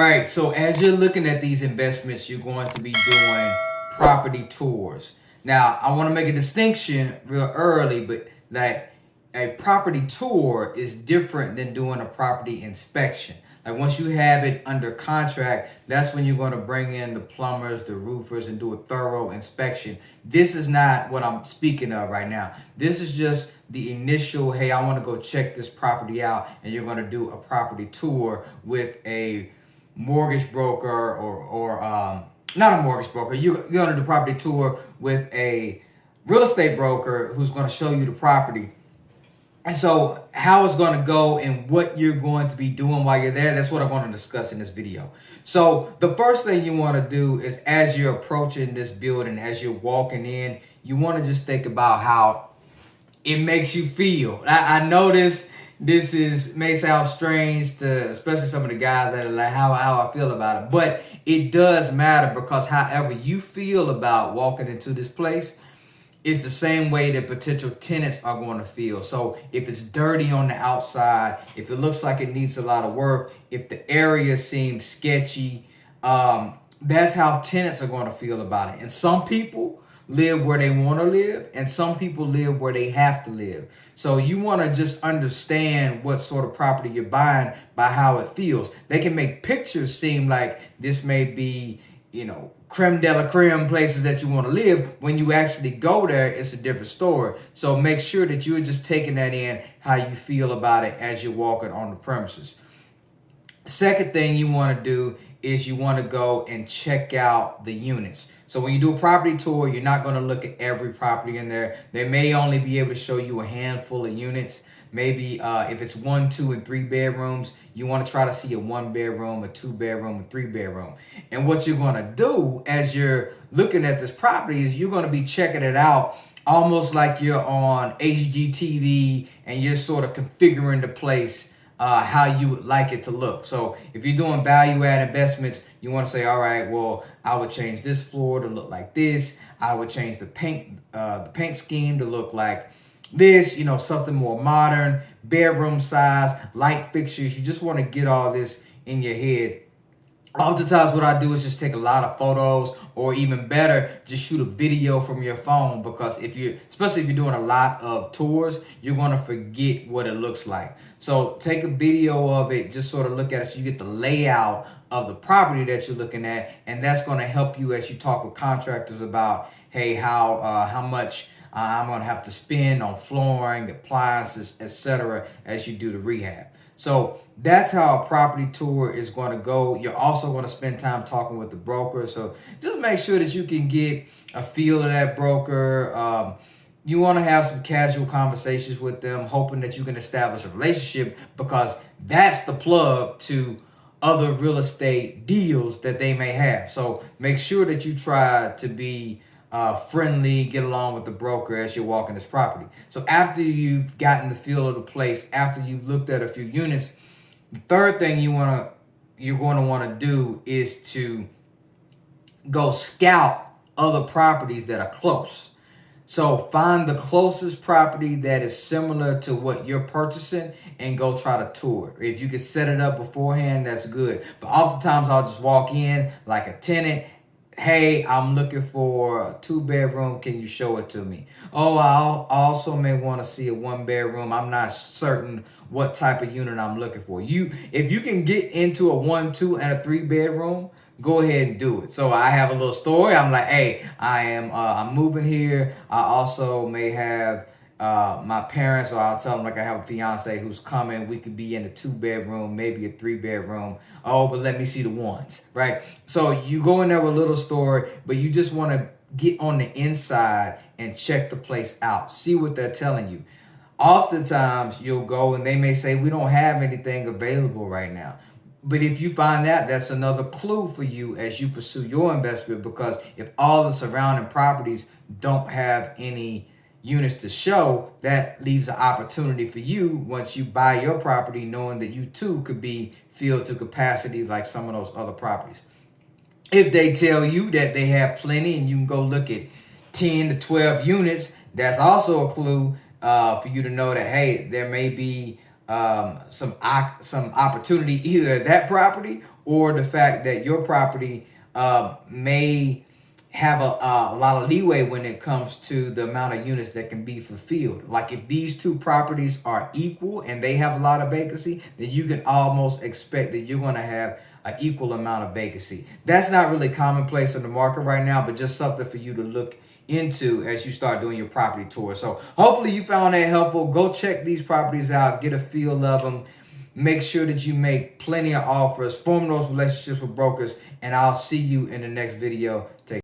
right, so as you're looking at these investments, you're going to be doing property tours. Now, I want to make a distinction real early, but like a property tour is different than doing a property inspection. Like once you have it under contract, that's when you're going to bring in the plumbers, the roofers, and do a thorough inspection. This is not what I'm speaking of right now. This is just the initial, hey, I want to go check this property out, and you're going to do a property tour with a mortgage broker or not a mortgage broker. You're going to do property tour with a real estate broker who's going to show you the property. And so how it's going to go and what you're going to be doing while you're there, that's what I want to discuss in this video. So the first thing you want to do is as you're approaching this building, as you're walking in, you want to just think about how it makes you feel. I know this may sound strange to especially some of the guys that are like how I feel about it, but it does matter because however you feel about walking into this place is the same way that potential tenants are going to feel. So if it's dirty on the outside, if it looks like it needs a lot of work, if the area seems sketchy, that's how tenants are going to feel about it. And some people live where they want to live, and some people live where they have to live. So you want to just understand what sort of property you're buying by how it feels. They can make pictures seem like this may be, creme de la creme places that you want to live. When you actually go there, it's a different story. So make sure that you're just taking that in, how you feel about it as you're walking on the premises. Second thing you want to do is you want to go and check out the units. So when you do a property tour, you're not going to look at every property in there. They may only be able to show you a handful of units. Maybe if it's 1, 2, and 3 bedrooms, you want to try to see a 1 bedroom, a 2 bedroom, a 3 bedroom. And what you're going to do as you're looking at this property is you're going to be checking it out almost like you're on HGTV and you're sort of configuring the place how you would like it to look. So if you're doing value add investments, you want to say, all right, well, I would change this floor to look like this. I would change the paint scheme to look like this, something more modern, bedroom size, light fixtures. You just want to get all this in your head. Oftentimes what I do is just take a lot of photos, or even better, just shoot a video from your phone, because especially if you're doing a lot of tours, you're going to forget what it looks like. So take a video of it, just sort of look at it so you get the layout of the property that you're looking at, and that's going to help you as you talk with contractors about, hey, how much I'm going to have to spend on flooring, appliances, etc. as you do the rehab. So that's how a property tour is going to go. You're also going to spend time talking with the broker. So just make sure that you can get a feel of that broker. You want to have some casual conversations with them, hoping that you can establish a relationship, because that's the plug to other real estate deals that they may have. So make sure that you try to be friendly, get along with the broker as you're walking this property. So after you've gotten the feel of the place, after you've looked at a few units, the third thing you're going to want to do is to go scout other properties that are close. So find the closest property that is similar to what you're purchasing and go try to tour. If you can set it up beforehand, that's good. But oftentimes I'll just walk in like a tenant. Hey, I'm looking for a 2 bedroom. Can you show it to me? Oh, I also may want to see a 1 bedroom. I'm not certain what type of unit I'm looking for. If you can get into a 1, 2, and a 3 bedroom, go ahead and do it. So I have a little story. I'm like, hey, I'm moving here. I also may have my parents, or I'll tell them like I have a fiance who's coming. We could be in a 2 bedroom, maybe a 3 bedroom. Oh, but let me see the ones, right? So you go in there with a little story, but you just want to get on the inside and check the place out. See what they're telling you. Oftentimes you'll go and they may say, we don't have anything available right now. But if you find that, that's another clue for you as you pursue your investment, because if all the surrounding properties don't have any units to show, that leaves an opportunity for you once you buy your property, knowing that you too could be filled to capacity like some of those other properties. If they tell you that they have plenty and you can go look at 10 to 12 units, that's also a clue for you to know that, hey, there may be some opportunity either at that property or the fact that your property may have a lot of leeway when it comes to the amount of units that can be fulfilled. Like if these two properties are equal and they have a lot of vacancy, then you can almost expect that you're going to have an equal amount of vacancy. That's not really commonplace in the market right now, but just something for you to look into as you start doing your property tour. So hopefully you found that helpful. Go check these properties out, get a feel of them. Make sure that you make plenty of offers, form those relationships with brokers, and I'll see you in the next video. Take